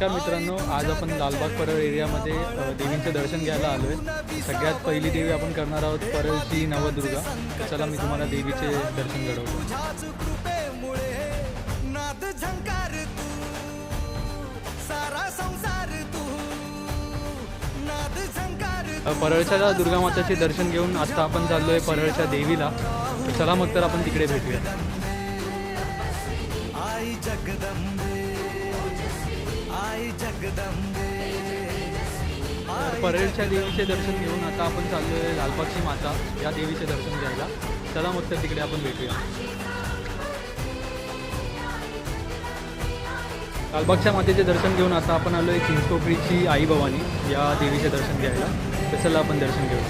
नमस्कार मित्रांनो, आज आपण लालबाग परळ एरियामध्ये देवींचं दर्शन घ्यायला आलो आहे. सगळ्यात पहिली देवी आपण करणार आहोत परळची नवदुर्गा. तर चला मी तुम्हाला देवीचे दर्शन घडवतो. परळच्या दुर्गा माताचे दर्शन घेऊन आता आपण चाललो आहे परळच्या देवीला. तर चला मग तर आपण तिकडे भेटूया. आई जगदंबे, आई जगदंबे. परळच्या देवीचे दर्शन घेऊन आता आपण चाललो आहे लालबागची माता या देवीचे दर्शन घ्यायला. चला मग तर तिकडे आपण भेटूया. लालबागच्या मातेचे दर्शन घेऊन आता आपण आलो आहे चिंचपोकळीची आई भवानी या देवीचे दर्शन घ्यायला. तर चला आपण दर्शन घेऊ.